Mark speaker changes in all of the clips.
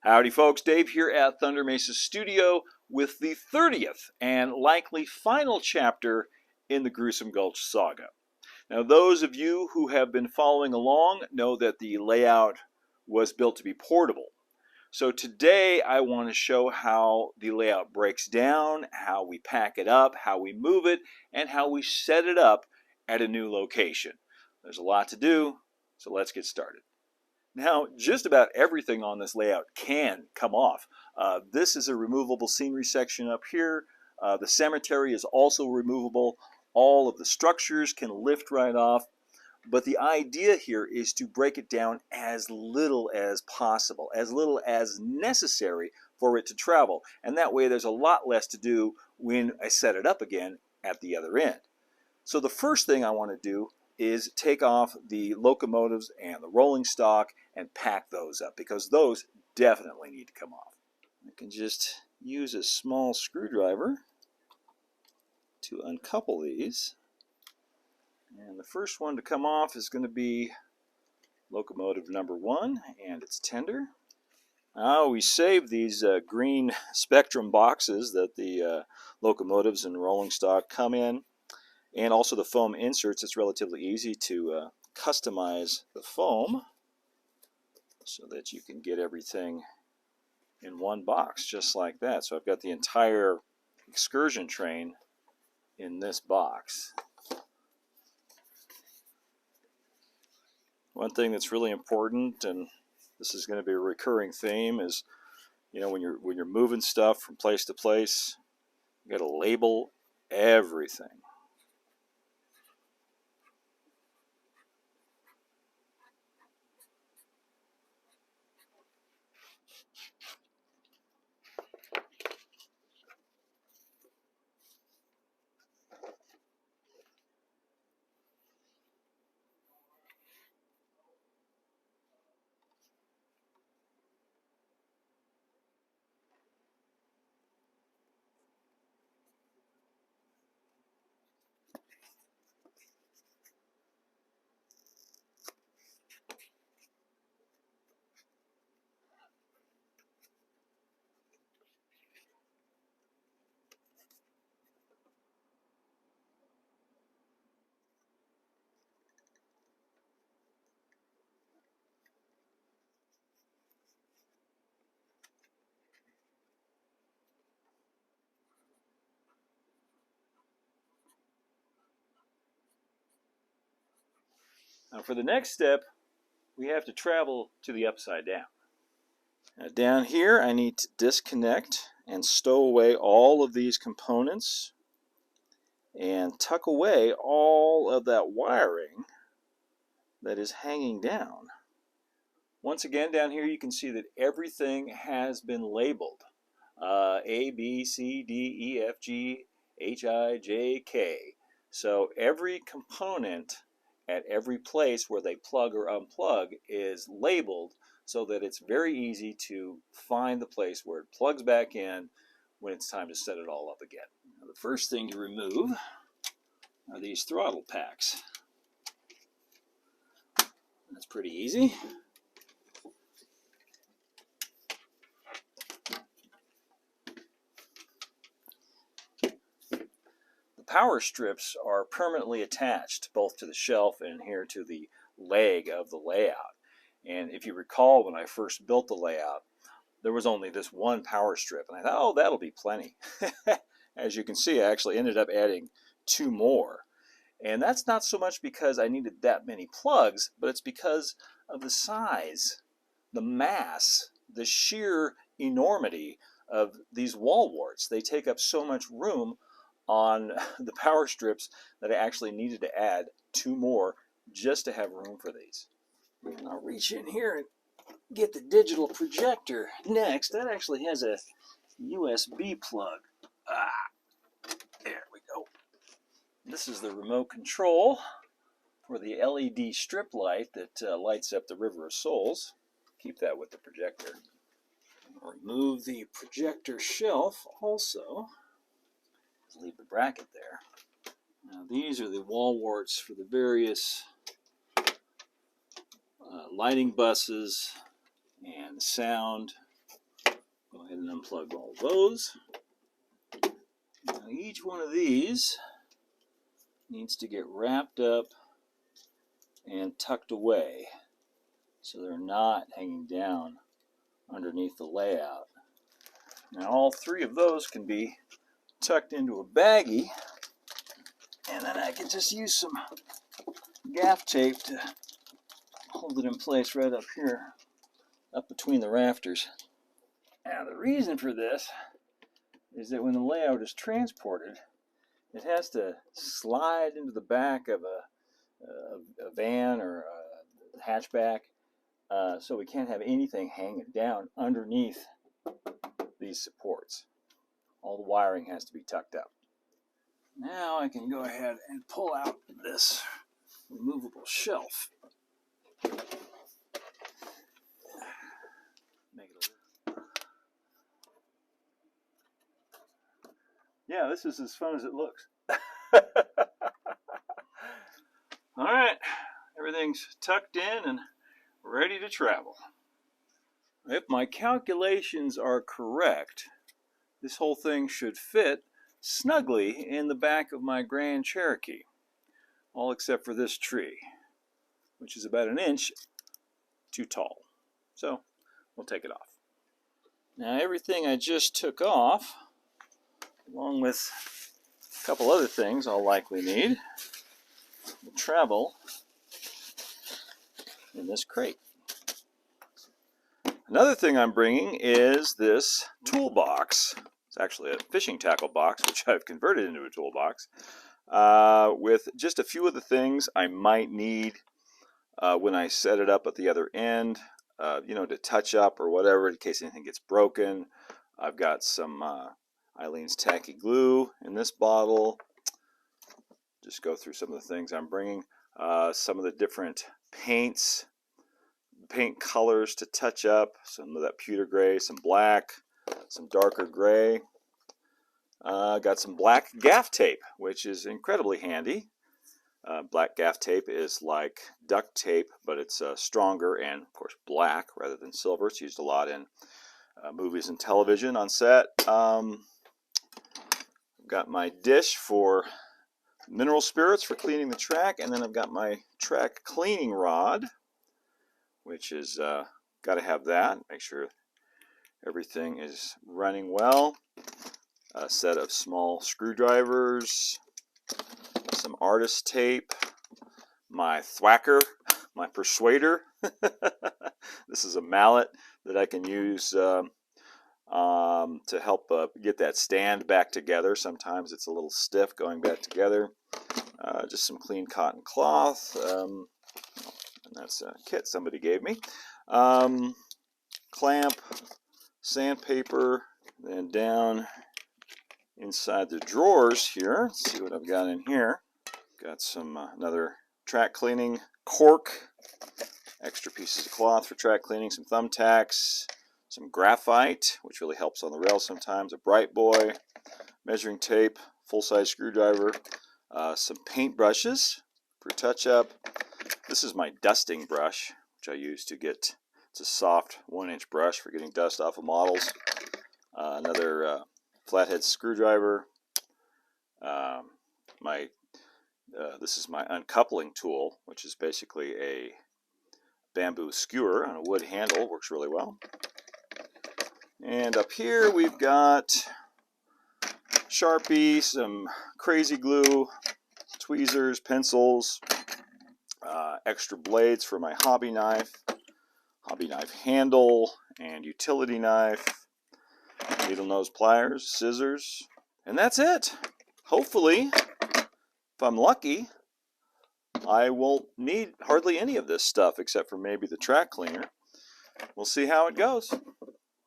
Speaker 1: Howdy folks, Dave here at Thunder Mesa Studio with the 30th and likely final chapter in the Gruesome Gulch saga. Now those of you who have been following along know that the layout was built to be portable. So today I want to show how the layout breaks down, how we pack it up, how we move it, and how we set it up at a new location. There's a lot to do, so let's get started. Now, just about everything on this layout can come off. This is a removable scenery section up here. The cemetery is also removable. All of the structures can lift right off. But the idea here is to break it down as little as possible, as little as necessary for it to travel. And that way there's a lot less to do when I set it up again at the other end. So the first thing I want to do is take off the locomotives and the rolling stock and pack those up, because those definitely need to come off. I can just use a small screwdriver to uncouple these. And the first one to come off is going to be locomotive number 1, and it's tender. Now we saved these green Spectrum boxes that the locomotives and rolling stock come in, and also the foam inserts. It's relatively easy to customize the foam so that you can get everything in one box just like that. So I've got the entire excursion train in this box. One thing that's really important, and this is going to be a recurring theme, is when you're moving stuff from place to place, you got to label everything. Now for the next step, we have to travel to the upside down. Now down here I need to disconnect and stow away all of these components and tuck away all of that wiring that is hanging down. Once again, down here you can see that everything has been labeled. A, B, C, D, E, F, G, H, I, J, K. So every component at every place where they plug or unplug is labeled so that it's very easy to find the place where it plugs back in when it's time to set it all up again. Now, the first thing to remove are these throttle packs. That's pretty easy. Power strips are permanently attached both to the shelf and here to the leg of the layout. And if you recall, when I first built the layout, there was only this one power strip, and I thought, oh, that'll be plenty. As you can see, I actually ended up adding 2 more. And that's not so much because I needed that many plugs, but it's because of the size, the mass, the sheer enormity of these wall warts. They take up so much room on the power strips that I actually needed to add 2 more just to have room for these. And I'll reach in here and get the digital projector next. That actually has a USB plug. There we go. This is the remote control for the LED strip light that lights up the River of Souls. Keep that with the projector. I'll remove the projector shelf also. Leave the bracket there. Now these are the wall warts for the various lighting buses and sound Go ahead and unplug all those. Now each one of these needs to get wrapped up and tucked away so they're not hanging down underneath the layout. Now all three of those can be tucked into a baggie, and then I can just use some gaff tape to hold it in place right up here, up between the rafters. Now the reason for this is that when the layout is transported, it has to slide into the back of a van or a hatchback, so we can't have anything hanging down underneath these supports. All the wiring has to be tucked up. Now I can go ahead and pull out this removable shelf. Yeah, this is as fun as it looks. All right, everything's tucked in and ready to travel. If my calculations are correct, this whole thing should fit snugly in the back of my Grand Cherokee, all except for this tree, which is about 1 inch too tall. So we'll take it off. Now everything I just took off, along with a couple other things I'll likely need, will travel in this crate. Another thing I'm bringing is this toolbox. It's actually a fishing tackle box, which I've converted into a toolbox, with just a few of the things I might need when I set it up at the other end, to touch up or whatever in case anything gets broken. I've got some Eileen's tacky glue in this bottle. Just go through some of the things I'm bringing. Some of the different paint colors to touch up. Some of that pewter gray, some black, some darker gray. Got some black gaff tape, which is incredibly handy. Black gaff tape is like duct tape, but it's stronger and, of course, black rather than silver. It's used a lot in movies and television on set. I've got my dish for mineral spirits for cleaning the track, and then I've got my track cleaning rod, which is got to have that. Make sure everything is running well. A set of small screwdrivers, some artist tape, my thwacker, my persuader. This is a mallet that I can use to help get that stand back together. Sometimes it's a little stiff going back together. Just some clean cotton cloth, and that's a kit somebody gave me. Clamp, sandpaper, then down inside the drawers here. Let's see what I've got in here. Got some another track cleaning cork, extra pieces of cloth for track cleaning, some thumbtacks, some graphite, which really helps on the rail sometimes, a bright boy, measuring tape, full-size screwdriver, some paint brushes for touch-up. This is my dusting brush, which I use to get, it's a soft 1-inch brush for getting dust off of models. Another flathead screwdriver. This is my uncoupling tool, which is basically a bamboo skewer on a wood handle. Works really well. And up here we've got Sharpie, some crazy glue, tweezers, pencils, extra blades for my hobby knife handle, and utility knife, needle nose pliers, scissors, and that's it. Hopefully, if I'm lucky, I won't need hardly any of this stuff except for maybe the track cleaner. We'll see how it goes.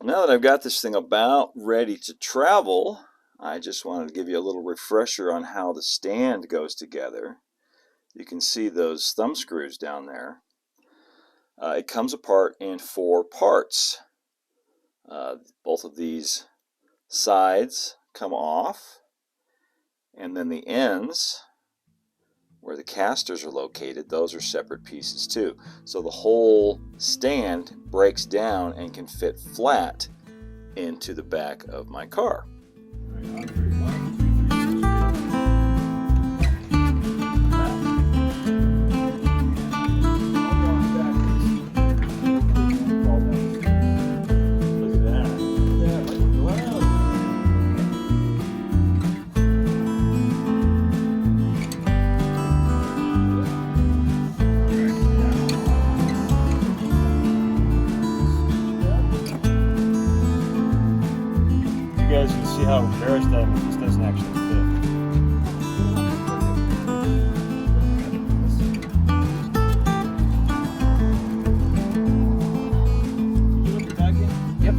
Speaker 1: Now that I've got this thing about ready to travel, I just wanted to give you a little refresher on how the stand goes together. You can see those thumb screws down there. It comes apart in 4 parts. Both of these sides come off, and then the ends, where the casters are located, those are separate pieces too. So the whole stand breaks down and can fit flat into the back of my car.
Speaker 2: How embarrassed I am if this doesn't actually fit. Yep.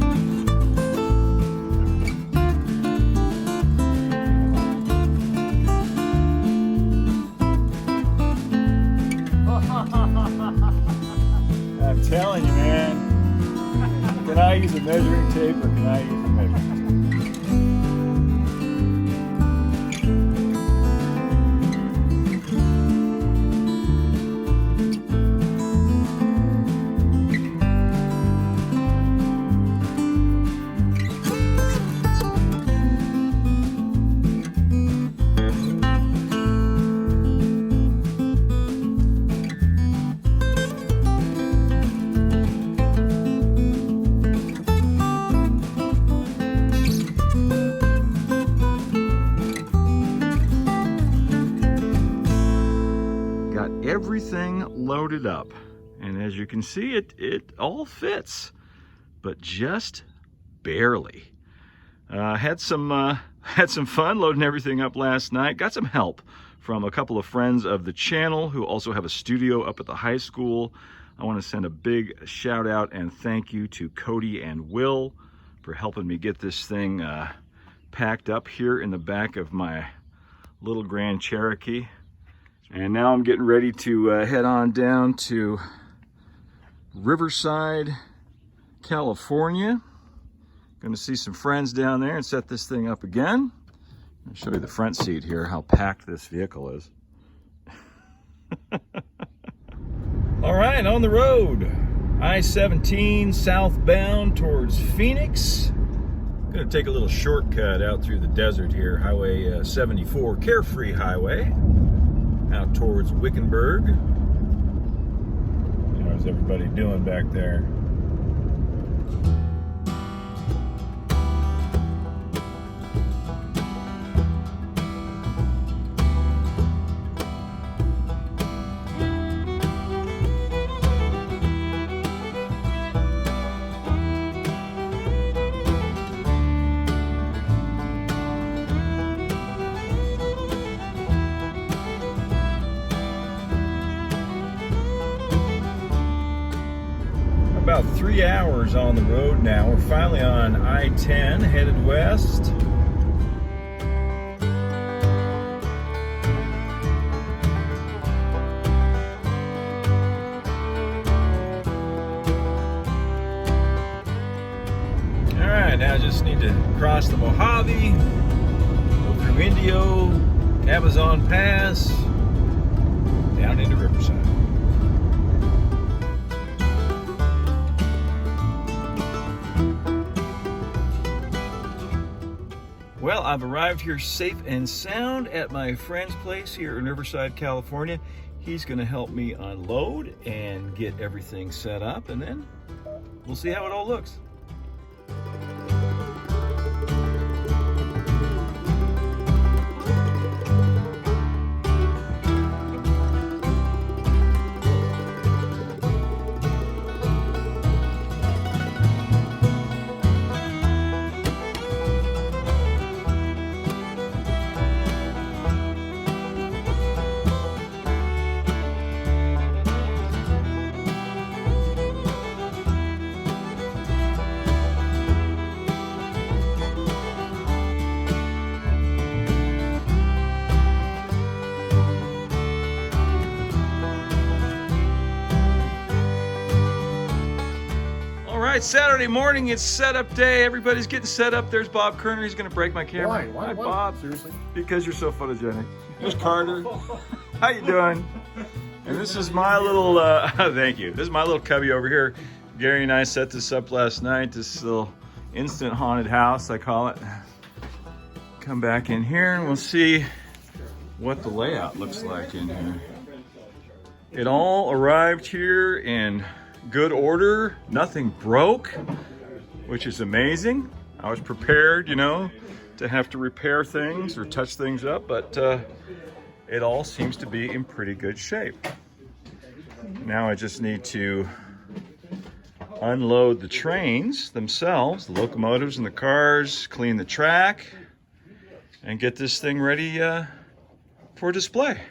Speaker 2: I'm telling you, man. Can I use a measuring tape or can I use a measuring tape?
Speaker 1: Everything loaded up, and as you can see, it all fits, but just barely. Had some fun loading everything up last night. Got some help from a couple of friends of the channel who also have a studio up at the high school. I want to send a big shout out and thank you to Cody and Will for helping me get this thing packed up here in the back of my little Grand Cherokee. And now I'm getting ready to head on down to Riverside, California. Going to see some friends down there and set this thing up again. I'll show you the front seat here, how packed this vehicle is. All right, on the road. I-17 southbound towards Phoenix. Going to take a little shortcut out through the desert here, Highway 74, Carefree Highway. Out towards Wickenburg. How's everybody doing back there? About 3 hours on the road now. We're finally on I-10 headed west. All right, now I just need to cross the Mojave, go through Indio, Amazon Pass, down into Riverside. Well, I've arrived here safe and sound at my friend's place here in Riverside, California. He's going to help me unload and get everything set up, and then we'll see how it all looks. Saturday morning, it's setup day. Everybody's getting set up. There's Bob Kerner. He's going to break my camera.
Speaker 2: Why?
Speaker 1: Hi, Bob.
Speaker 2: Seriously?
Speaker 1: Because you're so photogenic. There's Carter. How you doing? And this is my little, thank you. This is my little cubby over here. Gary and I set this up last night. This little instant haunted house, I call it. Come back in here and we'll see what the layout looks like in here. It all arrived here in good order. Nothing broke, which is amazing. I was prepared, you know, to have to repair things or touch things up, but it all seems to be in pretty good shape. Now I just need to unload the trains themselves, the locomotives and the cars, clean the track, and get this thing ready for display.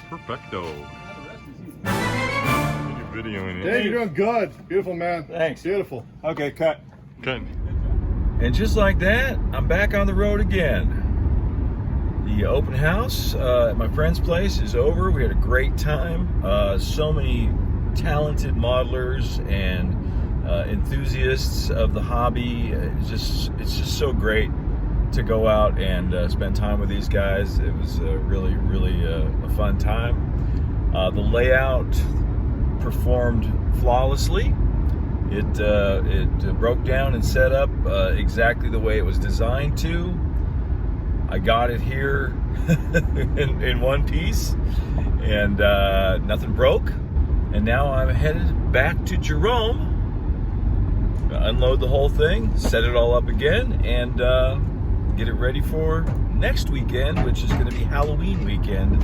Speaker 1: Perfecto. You're videoing it.
Speaker 2: Dave, you're doing good. Beautiful, man.
Speaker 1: Thanks.
Speaker 2: Beautiful.
Speaker 1: Okay, cut. And just like that, I'm back on the road again. The open house at my friend's place is over. We had a great time. So many talented modelers and enthusiasts of the hobby. It's just so great to go out and spend time with these guys. It was really a fun time. The layout performed flawlessly. It broke down and set up exactly the way it was designed to. I got it here in one piece, and nothing broke. And now I'm headed back to Jerome, unload the whole thing, set it all up again, and get it ready for next weekend, which is going to be Halloween weekend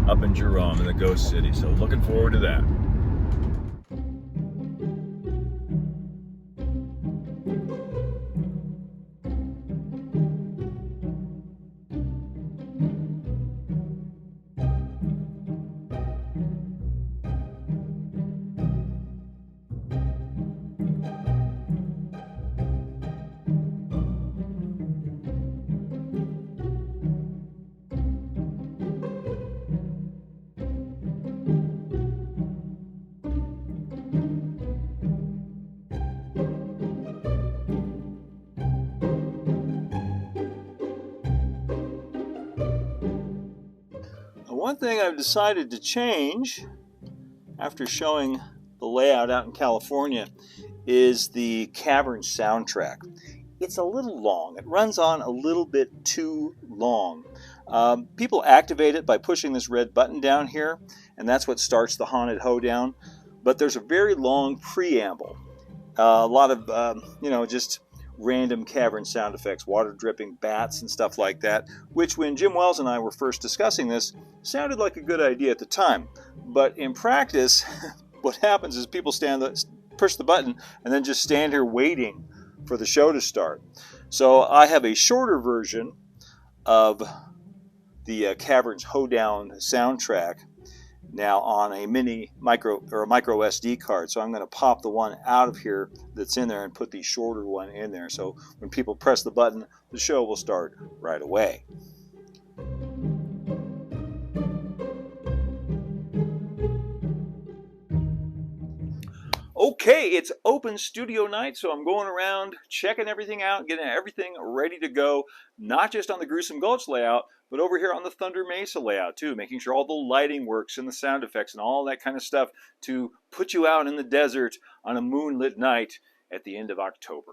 Speaker 1: up in Jerome in the Ghost City. So looking forward to that. One thing I've decided to change after showing the layout out in California is the cavern soundtrack. It's a little long. It runs on a little bit too long. People activate it by pushing this red button down here, and that's what starts the haunted hoedown. But there's a very long preamble. A lot of, just random cavern sound effects, water dripping, bats, and stuff like that, which when Jim Wells and I were first discussing this, sounded like a good idea at the time. But in practice, what happens is people push the button and then just stand here waiting for the show to start. So I have a shorter version of the Caverns Hoedown soundtrack now on a micro SD card. So I'm going to pop the one out of here that's in there and put the shorter one in there. So when people press the button, the show will start right away. Okay, it's open studio night, so I'm going around checking everything out, getting everything ready to go, not just on the Gruesome Gulch layout, but over here on the Thunder Mesa layout too, making sure all the lighting works and the sound effects and all that kind of stuff to put you out in the desert on a moonlit night at the end of October.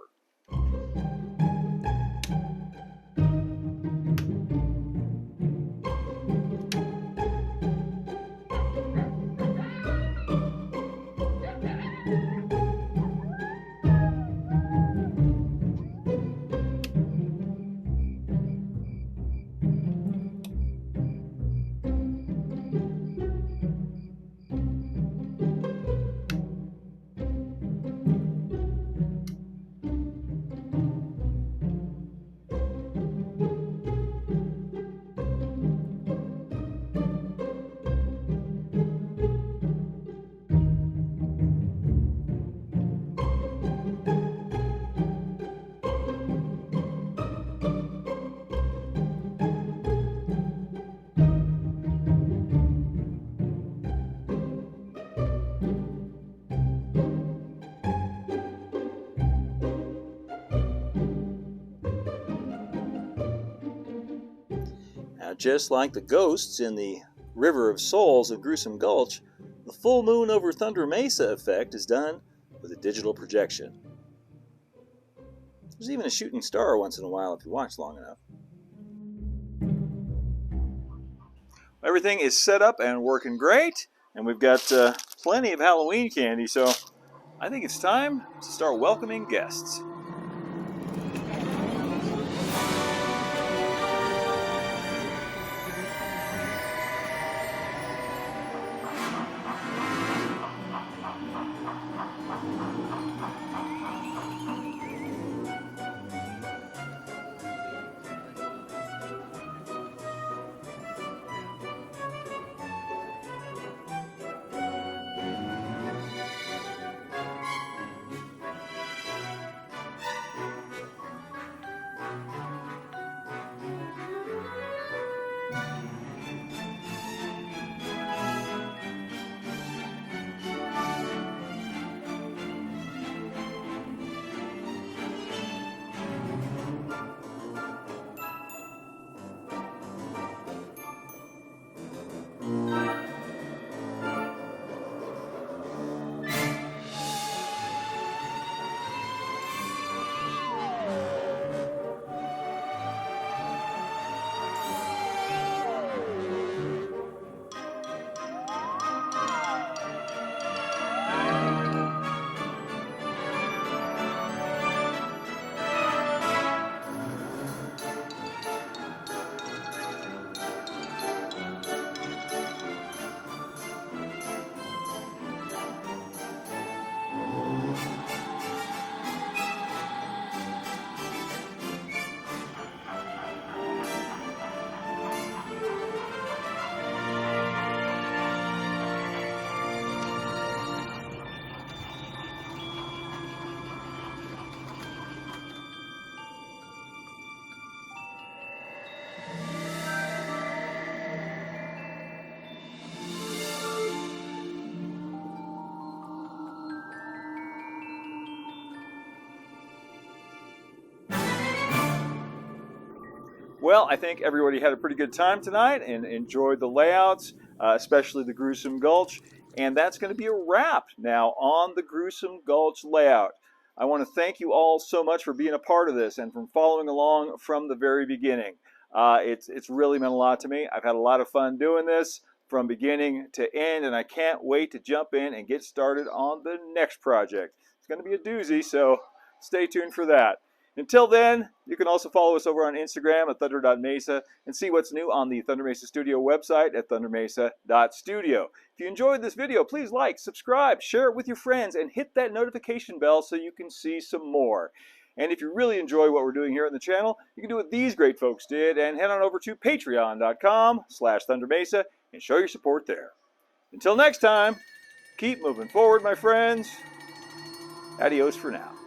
Speaker 1: Now, just like the ghosts in the River of Souls of Gruesome Gulch, the full moon over Thunder Mesa effect is done with a digital projection. There's even a shooting star once in a while if you watch long enough. Everything is set up and working great, and we've got plenty of Halloween candy, so I think it's time to start welcoming guests. Well, I think everybody had a pretty good time tonight and enjoyed the layouts, especially the Gruesome Gulch. And that's going to be a wrap now on the Gruesome Gulch layout. I want to thank you all so much for being a part of this and from following along from the very beginning. It's really meant a lot to me. I've had a lot of fun doing this from beginning to end, and I can't wait to jump in and get started on the next project. It's going to be a doozy, so stay tuned for that. Until then, you can also follow us over on Instagram at thunder.mesa and see what's new on the Thunder Mesa Studio website at thundermesa.studio. If you enjoyed this video, please like, subscribe, share it with your friends, and hit that notification bell so you can see some more. And if you really enjoy what we're doing here on the channel, you can do what these great folks did and head on over to patreon.com/thundermesa and show your support there. Until next time, keep moving forward, my friends. Adios for now.